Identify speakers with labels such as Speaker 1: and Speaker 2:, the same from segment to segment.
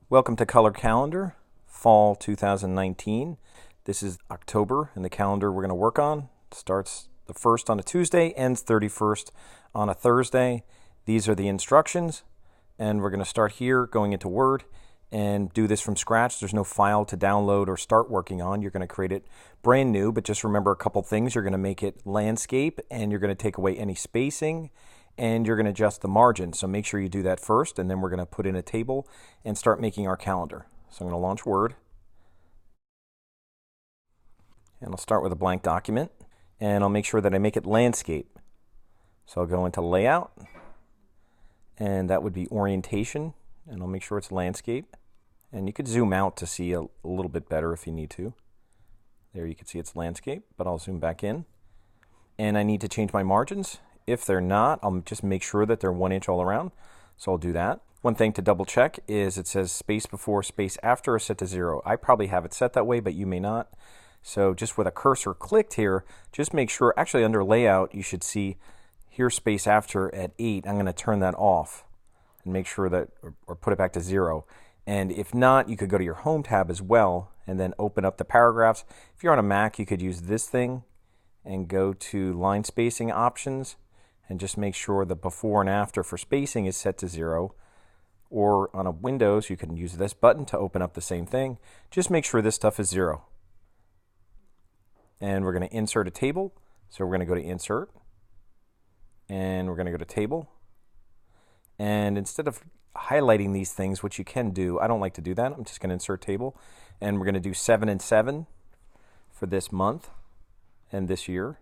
Speaker 1: Welcome to Color Calendar, Fall 2019. This is October, and the calendar we're going to work on starts the 1st on a Tuesday, ends 31st on a Thursday. These are the instructions, and we're going to start here going into Word and do this from scratch. There's no file to download or start working on. You're going to create it brand new, but just remember a couple things. You're going to make it landscape, and you're going to take away any spacing, and you're going to adjust the margin. So make sure you do that first, and then we're going to put in a table and start making our calendar. So I'm going to launch Word, and I'll start with a blank document, and I'll make sure that I make it landscape. So I'll go into Layout, and that would be Orientation, and I'll make sure it's landscape. And you could zoom out to see a little bit better if you need to. There you can see it's landscape, but I'll zoom back in. And I need to change my margins. If they're not, I'll just make sure that they're 1 inch all around. So I'll do that. One thing to double check is it says space before, space after is set to 0. I probably have it set that way, but you may not. So just with a cursor clicked here, just make sure, actually under Layout, you should see here space after at 8. I'm going to turn that off and make sure that, or put it back to 0. And if not, you could go to your Home tab as well and then open up the paragraphs. If you're on a Mac, you could use this thing and go to line spacing options and just make sure the before and after for spacing is set to 0. Or on a Windows, you can use this button to open up the same thing. Just make sure this stuff is 0. And we're going to insert a table. So we're going to go to Insert, and we're going to go to Table. And instead of highlighting these things, which you can do, I don't like to do that. I'm just going to insert table, and we're going to do 7 and 7 for this month and this year.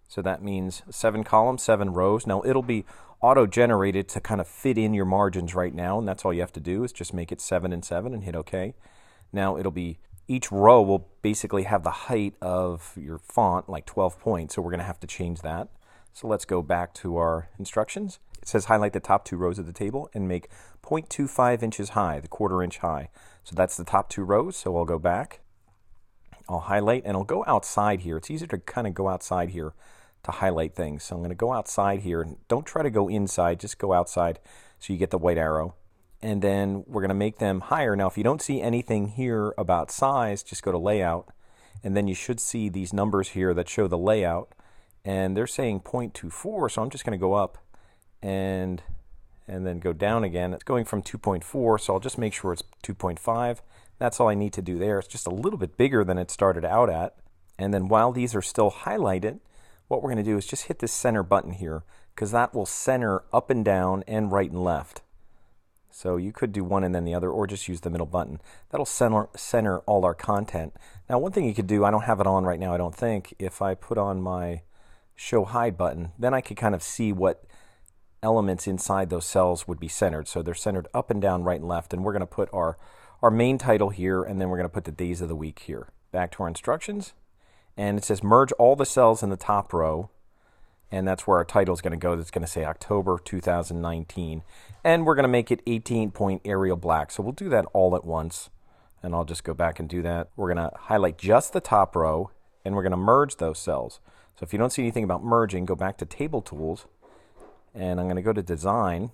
Speaker 1: So that means 7 columns, 7 rows. Now it'll be auto-generated to kind of fit in your margins right now, and that's all you have to do is just make it 7 and 7 and hit OK. Now it'll be, each row will basically have the height of your font, like 12 points, so we're going to have to change that. So let's go back to our instructions. It says highlight the top 2 rows of the table and make 0.25 inches high, the 1/4 inch high. So that's the top 2 rows, so I'll go back. I'll highlight, and I'll go outside here. It's easier to kind of go outside here to highlight things. So I'm going to go outside here, and don't try to go inside, just go outside so you get the white arrow. And then we're going to make them higher. Now if you don't see anything here about size, just go to Layout, and then you should see these numbers here that show the layout, and they're saying 0.24, so I'm just going to go up and then go down again. It's going from 2.4, so I'll just make sure it's 2.5. That's all I need to do there. It's just a little bit bigger than it started out at. And then while these are still highlighted, what we're going to do is just hit this center button here, because that will center up and down and right and left. So you could do one and then the other, or just use the middle button. That'll center all our content. Now one thing you could do, I don't have it on right now, I don't think, if I put on my Show Hide button, then I could kind of see what elements inside those cells would be centered. So they're centered up and down, right and left, and we're going to put our main title here, and then we're going to put the days of the week here. Back to our instructions, and it says merge all the cells in the top row, and that's where our title is going to go. That's going to say October 2019, and we're going to make it 18-point Arial black. So we'll do that all at once, and I'll just go back and do that. We're going to highlight just the top row, and we're going to merge those cells. So if you don't see anything about merging, go back to Table Tools, and I'm going to go to Design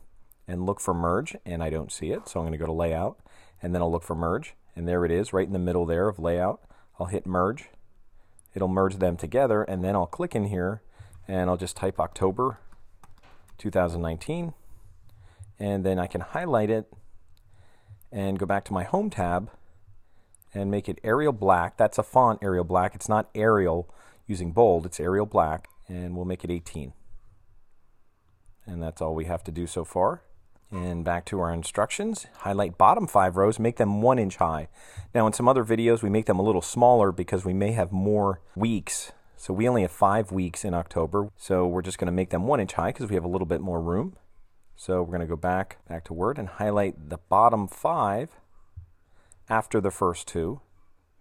Speaker 1: and look for Merge, and I don't see it, so I'm going to go to Layout, and then I'll look for Merge, and there it is right in the middle there of Layout. I'll hit Merge. It'll merge them together, and then I'll click in here, and I'll just type October 2019, and then I can highlight it and go back to my Home tab and make it Arial black. That's a font, Arial black. It's not Arial using bold, it's Arial black, and we'll make it 18. And that's all we have to do so far. And back to our instructions, highlight bottom 5 rows, make them 1 inch high. Now in some other videos we make them a little smaller because we may have more weeks. So we only have 5 weeks in October, so we're just going to make them 1 inch high because we have a little bit more room. So we're going to go back to Word and highlight the bottom 5 after the first 2.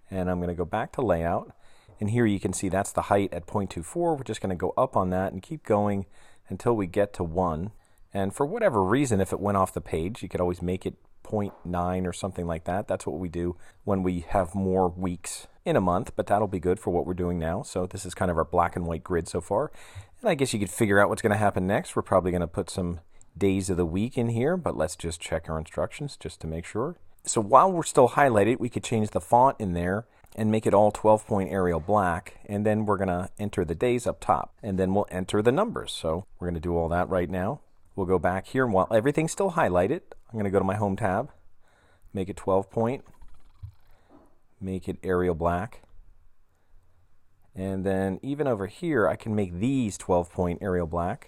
Speaker 1: And I'm going to go back to Layout. And here you can see that's the height at 0.24. We're just going to go up on that and keep going until we get to 1. And for whatever reason, if it went off the page, you could always make it 0.9 or something like that. That's what we do when we have more weeks in a month, but that'll be good for what we're doing now. So this is kind of our black and white grid so far. And I guess you could figure out what's going to happen next. We're probably going to put some days of the week in here, but let's just check our instructions just to make sure. So while we're still highlighted, we could change the font in there and make it all 12-point Arial black. And then we're going to enter the days up top. And then we'll enter the numbers. So we're going to do all that right now. We'll go back here. And while everything's still highlighted, I'm going to go to my Home tab, make it 12-point, make it Arial black. And then even over here, I can make these 12-point Arial black.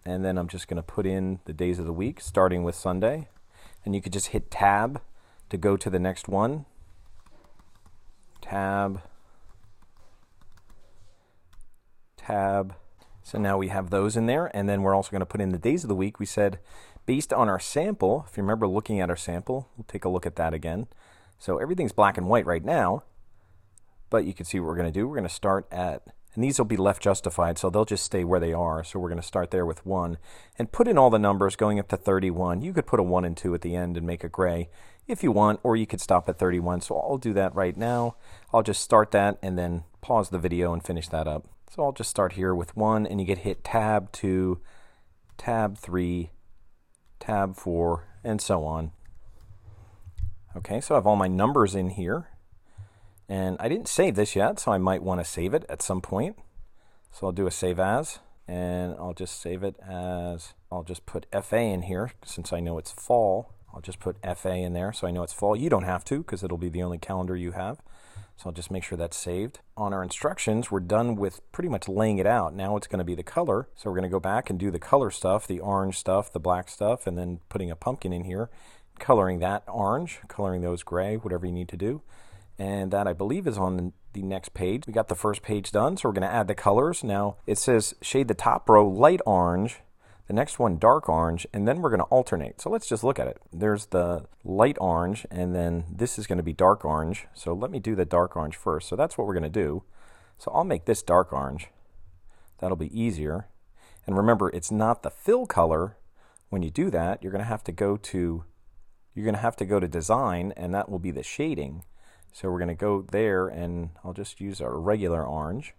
Speaker 1: And then I'm just going to put in the days of the week, starting with Sunday. And you could just hit Tab to go to the next one. Tab. Tab. So now we have those in there. And then we're also going to put in the days of the week. We said, based on our sample, if you remember looking at our sample, we'll take a look at that again. So everything's black and white right now. But you can see what we're going to do. We're going to start at... And these will be left justified, so they'll just stay where they are. So we're going to start there with 1 and put in all the numbers going up to 31. You could put a 1 and 2 at the end and make it gray if you want, or you could stop at 31. So I'll do that right now. I'll just start that and then pause the video and finish that up. So I'll just start here with 1, and you get hit Tab 2, Tab 3, Tab 4, and so on. Okay, so I have all my numbers in here. And I didn't save this yet, so I might want to save it at some point. So I'll do a save as, and I'll just save it as, I'll just put FA in here since I know it's fall. I'll just put FA in there so I know it's fall. You don't have to because it'll be the only calendar you have. So I'll just make sure that's saved. On our instructions, we're done with pretty much laying it out. Now it's going to be the color. So we're going to go back and do the color stuff, the orange stuff, the black stuff, and then putting a pumpkin in here, coloring that orange, coloring those gray, whatever you need to do. And that, I believe, is on the next page. We got the first page done, so we're going to add the colors. Now, it says shade the top row light orange, the next one dark orange, and then we're going to alternate. So let's just look at it. There's the light orange, and then this is going to be dark orange. So let me do the dark orange first. So that's what we're going to do. So I'll make this dark orange. That'll be easier. And remember, it's not the fill color. When you do that, you're going to have to go to design, and that will be the shading. So we're going to go there, and I'll just use our regular orange.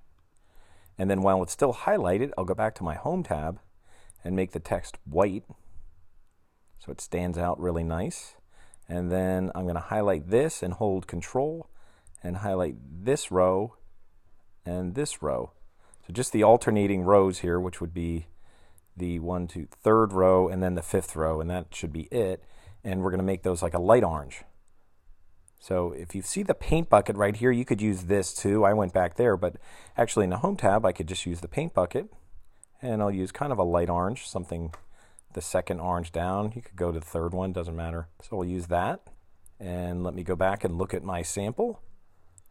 Speaker 1: And then while it's still highlighted, I'll go back to my Home tab and make the text white so it stands out really nice. And then I'm going to highlight this and hold Control and highlight this row and this row. So just the alternating rows here, which would be the 1, 2, 3rd row and then the 5th row, and that should be it. And we're going to make those like a light orange. So if you see the paint bucket right here, you could use this too. I went back there, but actually in the Home tab, I could just use the paint bucket, and I'll use kind of a light orange, something the second orange down. You could go to the 3rd one, doesn't matter. So we'll use that, and let me go back and look at my sample,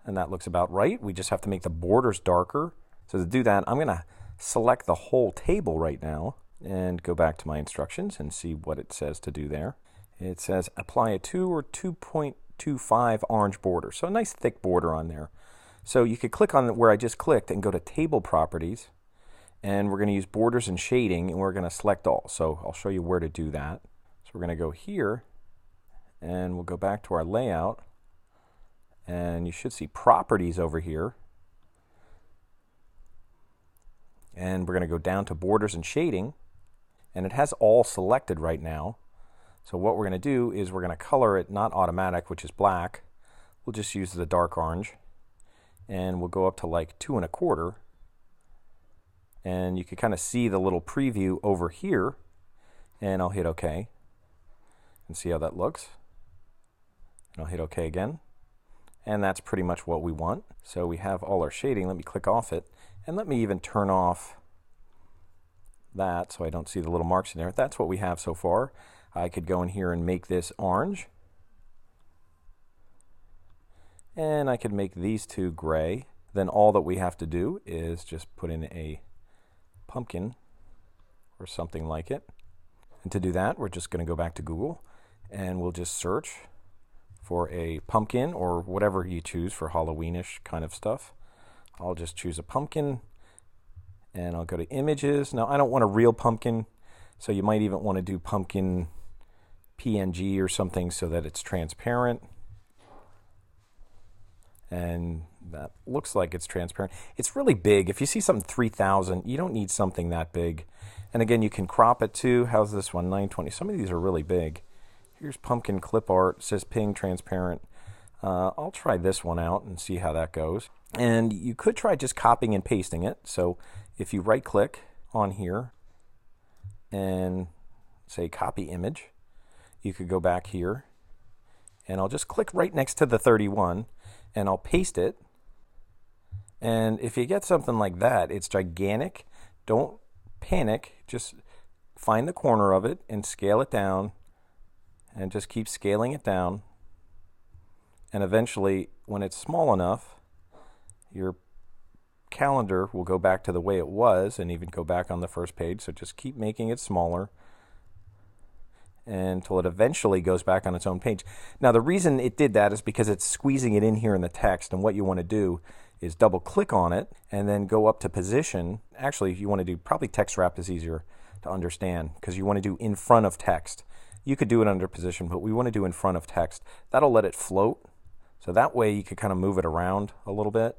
Speaker 1: and that looks about right. We just have to make the borders darker. So to do that, I'm going to select the whole table right now and go back to my instructions and see what it says to do there. It says apply a 2 or 2.25 orange border. So a nice thick border on there. So you could click on where I just clicked and go to Table Properties, and we're going to use Borders and Shading, and we're going to select all. So I'll show you where to do that. So we're going to go here, and we'll go back to our layout, and you should see Properties over here. And we're going to go down to Borders and Shading, and it has all selected right now. So what we're going to do is we're going to color it not automatic, which is black. We'll just use the dark orange, and we'll go up to like 2 1/4. And you can kind of see the little preview over here, and I'll hit OK and see how that looks. And I'll hit OK again, and that's pretty much what we want. So we have all our shading. Let me click off it, and let me even turn off that so I don't see the little marks in there. That's what we have so far. I could go in here and make this orange, and I could make these two gray. Then all that we have to do is just put in a pumpkin or something like it. And to do that, we're just going to go back to Google, and we'll just search for a pumpkin or whatever you choose for Halloweenish kind of stuff. I'll just choose a pumpkin, and I'll go to Images. Now, I don't want a real pumpkin, so you might even want to do pumpkin PNG or something so that it's transparent. And that looks like it's transparent. It's really big. If you see something 3000, you don't need something that big. And again, you can crop it too. How's this one? 920. Some of these are really big. Here's pumpkin clip art. It says ping transparent. I'll try this one out and see how that goes. And you could try just copying and pasting it. So if you right click on here and say copy image, you could go back here and I'll just click right next to the 31 and I'll paste it. And if you get something like that, it's gigantic. Don't panic. Just find the corner of it and scale it down and just keep scaling it down. And eventually, when it's small enough, your calendar will go back to the way it was and even go back on the first page. So just keep making it smaller until it eventually goes back on its own page. Now, the reason it did that is because it's squeezing it in here in the text, and what you want to do is double click on it and then go up to position. Actually, you want to do, probably text wrap is easier to understand because you want to do in front of text. You could do it under position, but we want to do in front of text. That'll let it float. So that way you could kind of move it around a little bit.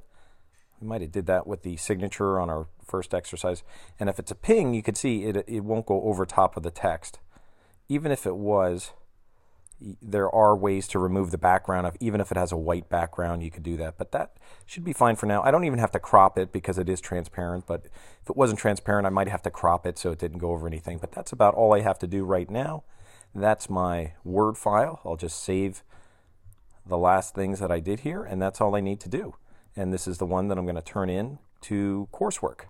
Speaker 1: We might have did that with the signature on our first exercise. And if it's a ping, you could see it won't go over top of the text. Even if it was, there are ways to remove the background of, even if it has a white background, you could do that. But that should be fine for now. I don't even have to crop it because it is transparent, but if it wasn't transparent, I might have to crop it so it didn't go over anything. But that's about all I have to do right now. That's my Word file. I'll just save the last things that I did here, and that's all I need to do. And this is the one that I'm going to turn in to coursework.